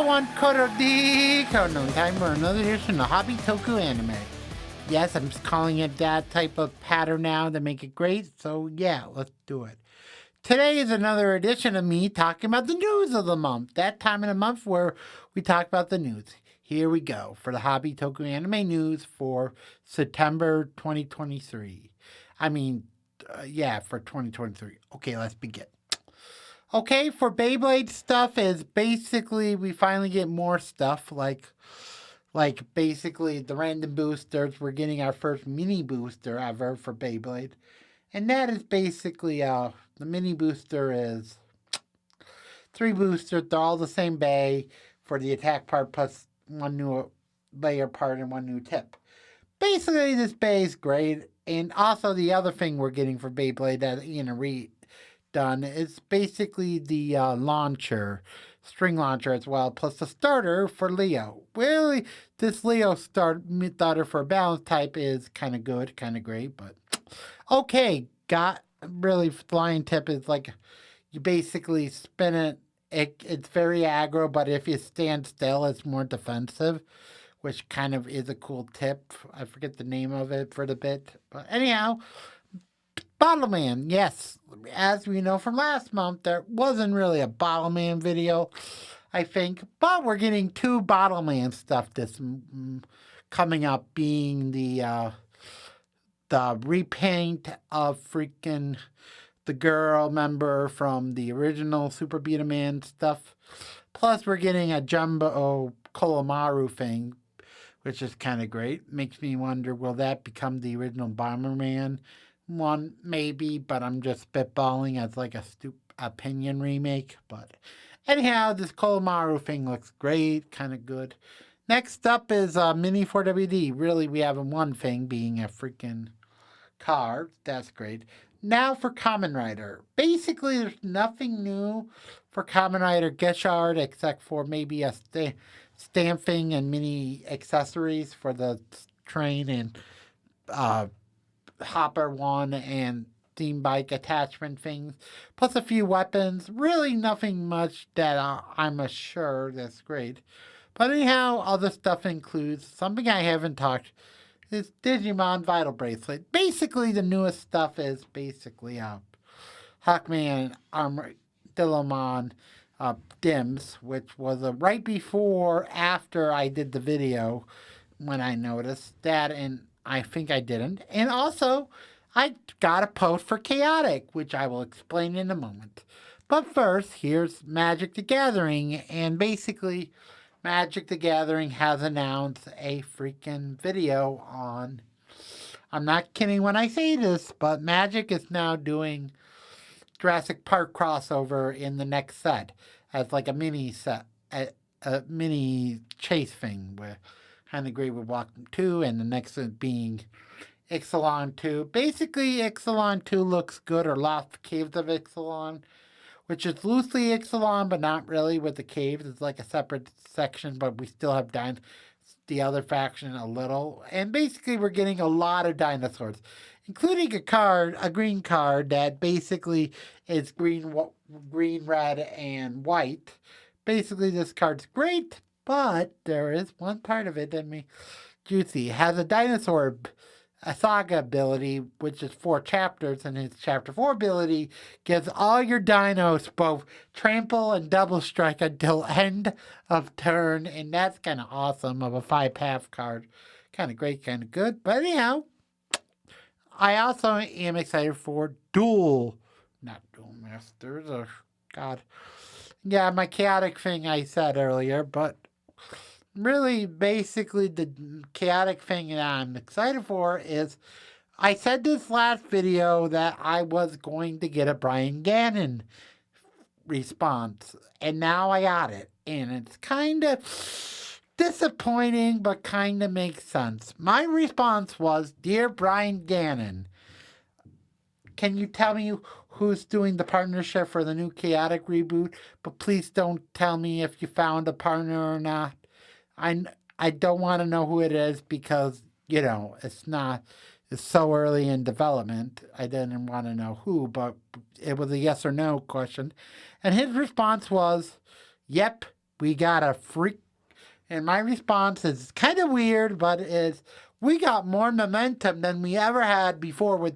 one quarter D countdown time for another edition of Hobby Toku anime. Yes, I'm just calling it that type of pattern now to make it great. So yeah, let's do it. Today is another edition of me talking about the news of the month. That time of the month where we talk about the news. Here we go for the Hobby Toku anime news for September 2023. For 2023. Okay, let's begin. Okay, for Beyblade stuff is basically we finally get more stuff like basically the random boosters. We're getting our first mini booster ever for Beyblade. And that is basically the mini booster is 3 boosters. They're all the same bay for the attack part plus 1 new layer part and 1 new tip. Basically this bay is great. And also the other thing we're getting for Beyblade that done is basically the string launcher as well, plus the starter for Leo. Really, this Leo starter for a balance type is kind of good, kind of great, but okay. Really flying tip is like you basically spin it. It's very aggro, but if you stand still, it's more defensive, which kind of is a cool tip. I forget the name of it for the bit, but anyhow. Bottle Man, yes. As we know from last month, there wasn't really a Bottle Man video, I think. But we're getting 2 Bottle Man stuff this coming up, being the repaint of freaking the girl member from the original Super Beta Man stuff. Plus, we're getting a Jumbo Kolomaru thing, which is kind of great. Makes me wonder, will that become the original Bomberman? One maybe, but I'm just spitballing as like a stupid opinion remake. But anyhow, this Kolomaru thing looks great, kind of good. Next up is Mini 4WD. Really, we have one thing being a freaking car. That's great. Now for Kamen Rider. Basically, there's nothing new for Kamen Rider Geshard except for maybe a stamping and mini accessories for the train and hopper one and steam bike attachment things, plus a few weapons. Really nothing much that I'm sure that's great. But anyhow, other stuff includes something I haven't talked is Digimon Vital Bracelet. Basically, the newest stuff is basically Hawkman Armadillomon Dims, which was right after I did the video when I noticed that, and I think I didn't. And also, I got a post for Chaotic, which I will explain in a moment. But first, here's Magic the Gathering. And basically, Magic the Gathering has announced a freaking video on... I'm not kidding when I say this, but Magic is now doing Jurassic Park crossover in the next set as like a mini set, a mini chase thing where... kind of great with Walking 2, and the next one being Ixalan 2. Basically, Ixalan 2 looks good, or Lost Caves of Ixalan, which is loosely Ixalan, but not really with the caves. It's like a separate section, but we still have the other faction a little. And basically, we're getting a lot of dinosaurs, including a green card that basically is green, red, and white. Basically, this card's great. But there is one part of it that makes juicy. It has a saga ability, which is 4 chapters, and his chapter 4 ability gives all your dinos both trample and double strike until end of turn, and that's kind of awesome of a 5-path card. Kind of great, kind of good. But anyhow, I also am excited for Duel Masters, or God. Yeah, my chaotic thing I said earlier, but really, basically, the chaotic thing that I'm excited for is, I said this last video that I was going to get a Brian Gannon response, and now I got it, and it's kind of disappointing, but kind of makes sense. My response was, Dear Brian Gannon, can you tell me who's doing the partnership for the new Chaotic reboot? But please don't tell me if you found a partner or not. I don't want to know who it is because, it's so early in development. I didn't want to know who, but it was a yes or no question. And his response was, yep, we got a freak. And my response is kind of weird, but is we got more momentum than we ever had before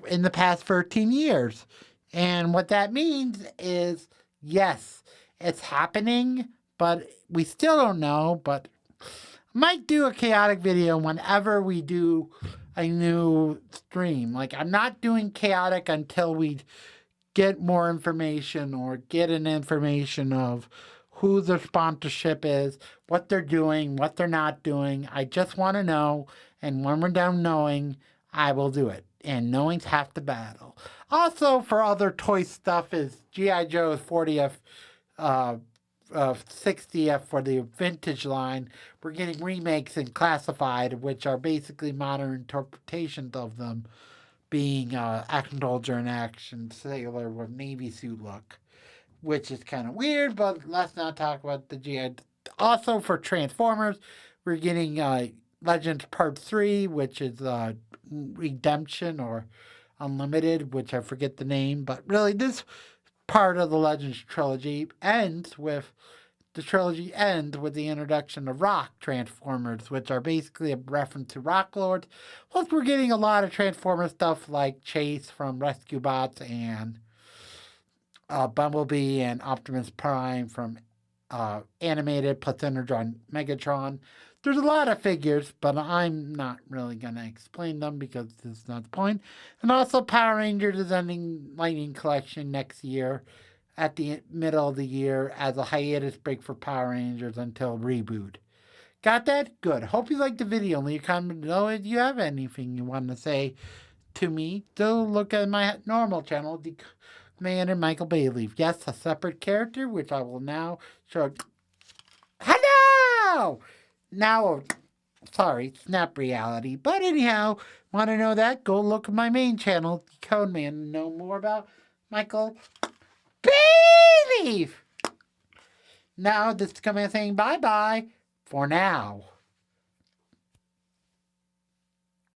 in the past 13 years. And what that means is, yes, it's happening, but we still don't know. But I might do a chaotic video whenever we do a new stream. Like, I'm not doing chaotic until we get more information or get an information of who their sponsorship is, what they're doing, what they're not doing. I just want to know, and when we're done knowing, I will do it. And knowing's half the battle. Also, for other toy stuff, is G.I. Joe's 40th, 60th for the vintage line. We're getting remakes in Classified, which are basically modern interpretations of them, being action soldier and action sailor with Navy suit look, which is kind of weird, but let's not talk about the GI. Also, for Transformers, we're getting Legends Part 3, which is Redemption or Unlimited, which I forget the name, but really this part of the Legends trilogy ends with the introduction of Rock Transformers, which are basically a reference to Rock Lords. Plus, we're getting a lot of Transformer stuff like Chase from Rescue Bots and Bumblebee and Optimus Prime from Animated, plus Energon Megatron. There's a lot of figures, but I'm not really going to explain them because this is not the point. And also, Power Rangers is ending Lightning Collection next year at the middle of the year as a hiatus break for Power Rangers until reboot. Got that? Good. Hope you liked the video. Leave a comment below if you have anything you want to say to me. Do look at my normal channel, the Commander Michael Bayleaf. Yes, a separate character, which I will now show. Hello! Now, sorry, Snap Reality. But anyhow, want to know that? Go look at my main channel, Code Man, and know more about Michael Bayleaf. Now, this is coming saying bye-bye for now.